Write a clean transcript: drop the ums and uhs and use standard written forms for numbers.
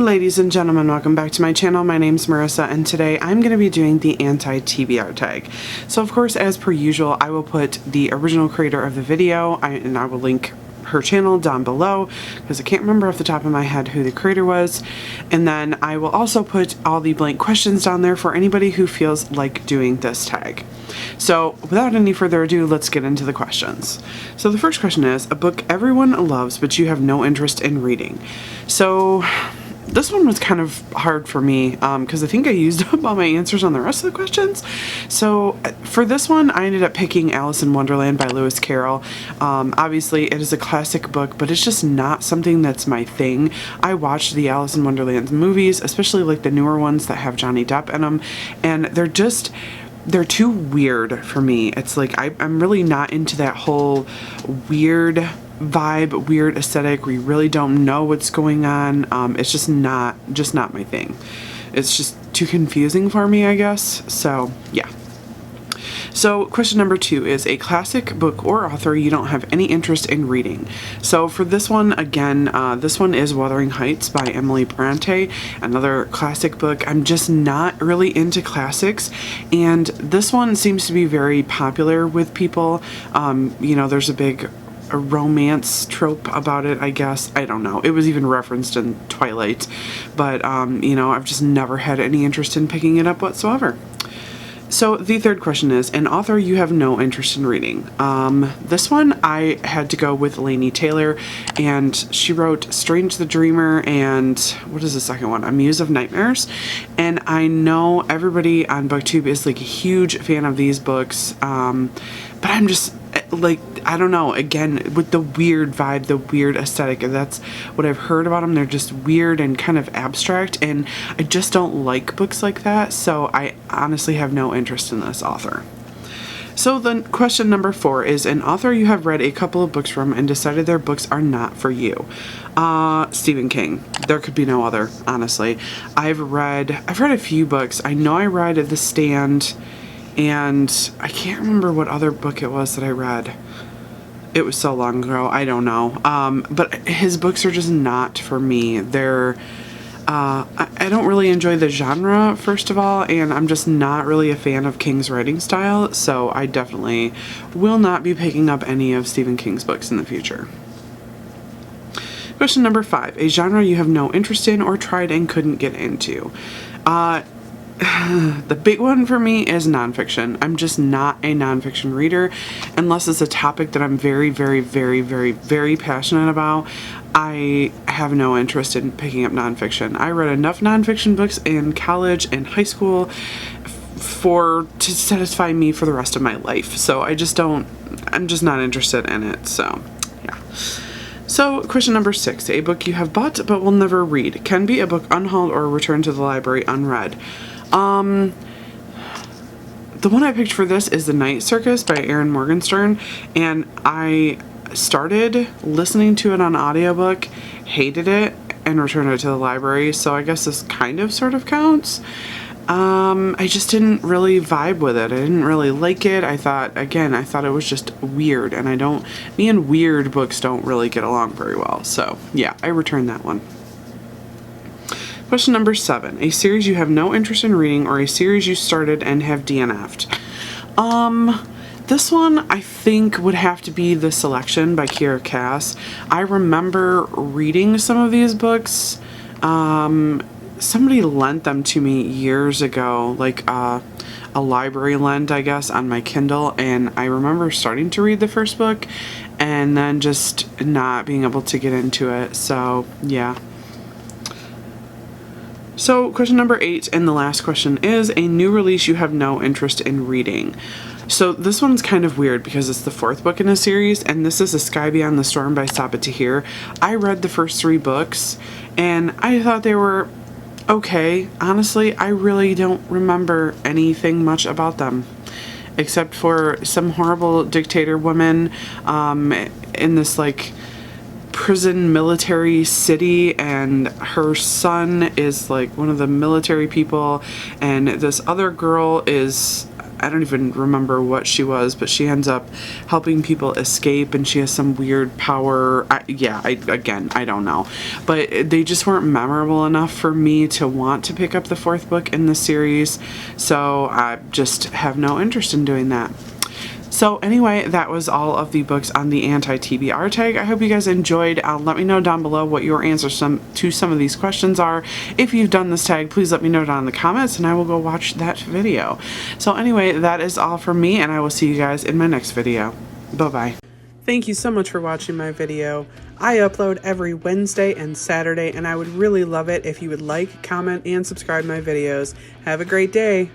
Ladies and gentlemen, welcome back to my channel. My name's Marissa, and today I'm going to be doing the anti-TBR tag. So of course, as per usual, I will put the original creator of the video and I will link her channel down below because I can't remember off the top of my head who the creator was. And then I will also put all the blank questions down there for anybody who feels like doing this tag. So without any further ado, let's get into the questions. So the first question is, a book everyone loves but you have no interest in reading. So this one was kind of hard for me because I think I used up all my answers on the rest of the questions. So for this one, I ended up picking Alice in Wonderland by Lewis Carroll. Obviously, it is a classic book, but it's just not something that's my thing. I watched the Alice in Wonderland movies, especially like the newer ones that have Johnny Depp in them, and they're too weird for me. It's like I'm really not into that whole weird vibe, weird aesthetic where you really don't know what's going on. It's just not my thing. It's just too confusing for me, I guess. So yeah. So question number 2 is a classic book or author you don't have any interest in reading. So for this one, again, this one is Wuthering Heights by Emily Bronte, another classic book. I'm just not really into classics, and this one seems to be very popular with people. You know, there's a romance trope about it, I guess. I don't know. It was even referenced in Twilight, but you know, I've just never had any interest in picking it up whatsoever. So the third question is, an author you have no interest in reading. This one I had to go with Laini Taylor, and she wrote Strange the Dreamer and what is the second one? A Muse of Nightmares. And I know everybody on BookTube is like a huge fan of these books, but I'm just like, I don't know, again, with the weird vibe, the weird aesthetic, and that's what I've heard about them. They're just weird and kind of abstract, and I just don't like books like that, so I honestly have no interest in this author. So then question number 4 is an author you have read a couple of books from and decided their books are not for you. Stephen King. There could be no other, honestly. I've read a few books. I know I read The Stand, and I can't remember what other book it was that I read. It was so long ago, I don't know. But his books are just not for me. I don't really enjoy the genre, first of all, and I'm just not really a fan of King's writing style, so I definitely will not be picking up any of Stephen King's books in the future. Question number 5, a genre you have no interest in or tried and couldn't get into. The big one for me is nonfiction. I'm just not a nonfiction reader unless it's a topic that I'm very, very, very, very, very passionate about. I have no interest in picking up nonfiction. I read enough nonfiction books in college and high school to satisfy me for the rest of my life. So I'm just not interested in it. So yeah. So question number 6, a book you have bought but will never read. Can be a book unhauled or returned to the library unread. The one I picked for this is The Night Circus by Erin Morgenstern, and I started listening to it on audiobook, hated it, and returned it to the library, so I guess this kind of sort of counts. I just didn't really vibe with it. I didn't really like it. I thought it was just weird, and me and weird books don't really get along very well, so yeah, I returned that one. Question number 7, a series you have no interest in reading or a series you started and have DNF'd. This one I think would have to be The Selection by Kiera Cass. I remember reading some of these books. Somebody lent them to me years ago, like a library lent, I guess, on my Kindle, and I remember starting to read the first book and then just not being able to get into it, so yeah. So question number 8 and the last question is a new release you have no interest in reading. So this one's kind of weird because it's the 4th book in a series, and this is A Sky Beyond the Storm by Sabaa Tahir. I read the first 3 books and I thought they were okay. Honestly, I really don't remember anything much about them except for some horrible dictator woman in this like prison military city, and her son is like one of the military people, and this other girl is, I don't even remember what she was, but she ends up helping people escape, and she has some weird power. Again, I don't know. But they just weren't memorable enough for me to want to pick up the 4th book in the series, so I just have no interest in doing that. So anyway, that was all of the books on the anti-TBR tag. I hope you guys enjoyed. Let me know down below what your answers to some of these questions are. If you've done this tag, please let me know down in the comments and I will go watch that video. So anyway, that is all from me, and I will see you guys in my next video. Bye-bye. Thank you so much for watching my video. I upload every Wednesday and Saturday, and I would really love it if you would like, comment, and subscribe my videos. Have a great day.